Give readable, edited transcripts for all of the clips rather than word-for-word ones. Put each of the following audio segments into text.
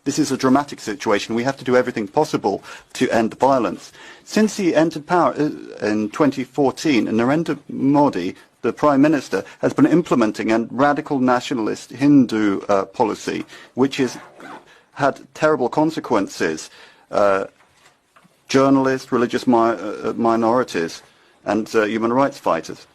This is a dramatic situation. We have to do everything possible to end violence. Since he entered power in 2014, Narendra Modi, the Prime Minister, has been implementing a radical nationalist Hindu policy, which has had terrible consequences. Journalists, religious minorities, and human rights fighters.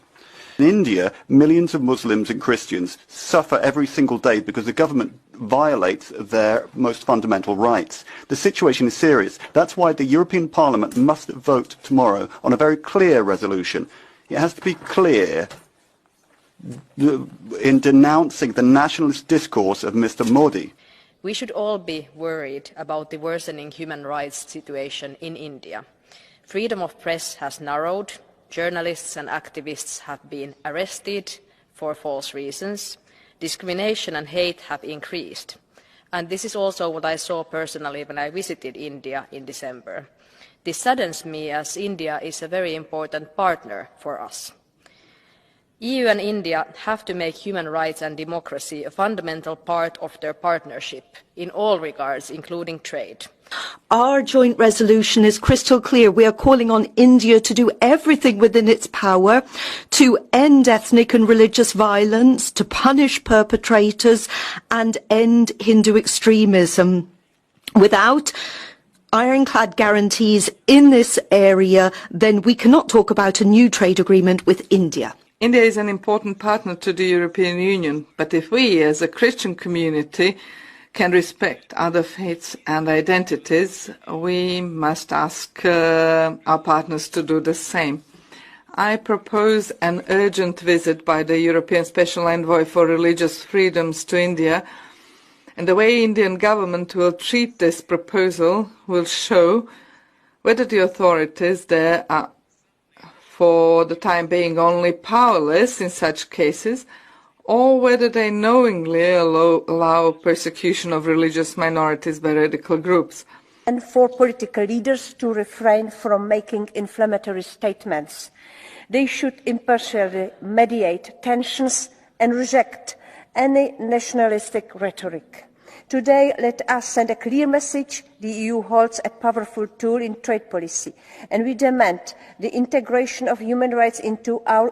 In India, millions of Muslims and Christians suffer every single day because the government violates their most fundamental rights. The situation is serious. That's why the European Parliament must vote tomorrow on a very clear resolution. It has to be clear in denouncing the nationalist discourse of Mr. Modi. We should all be worried about the worsening human rights situation in India. Freedom of press has narrowed. Journalists and activists have been arrested for false reasons. Discrimination and hate have increased. And this is also what I saw personally when I visited India in December. This saddens me as India is a very important partner for us. EU and India have to make human rights and democracy a fundamental part of their partnership in all regards, including trade. Our joint resolution is crystal clear. We are calling on India to do everything within its power to end ethnic and religious violence, to punish perpetrators and end Hindu extremism. Without ironclad guarantees in this area, then we cannot talk about a new trade agreement with India. India is an important partner to the European Union, but if we as a Christian community can respect other faiths and identities, we must ask our partners to do the same. I propose an urgent visit by the European Special Envoy for Religious Freedoms to India, and the way Indian government will treat this proposal will show whether the authorities there are, for the time being, only powerless in such cases, or whether they knowingly allow persecution of religious minorities by radical groups. And for political leaders to refrain from making inflammatory statements. They should impartially mediate tensions and reject any nationalistic rhetoric. Today, let us send a clear message. The EU holds a powerful tool in trade policy, and we demand the integration of human rights into our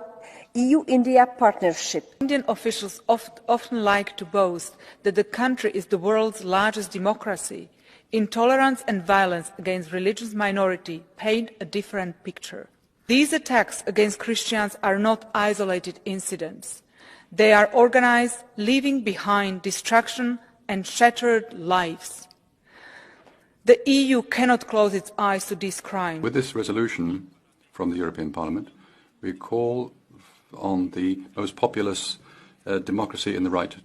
EU-India partnership. Indian officials often like to boast that the country is the world's largest democracy. Intolerance and violence against religious minorities paint a different picture. These attacks against Christians are not isolated incidents. They are organized, leaving behind destruction and shattered lives. The EU cannot close its eyes to this crime. With this resolution from the European Parliament, we call on the most populous democracy in the right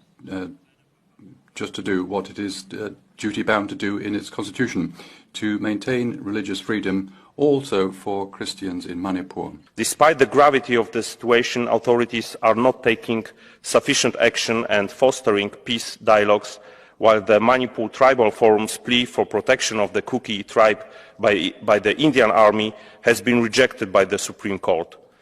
just to do what it is duty-bound to do in its constitution, to maintain religious freedom also for Christians in Manipur. Despite the gravity of the situation, authorities are not taking sufficient action and fostering peace dialogues, while the Manipur Tribal Forum's plea for protection of the Kuki tribe by the Indian Army has been rejected by the Supreme Court.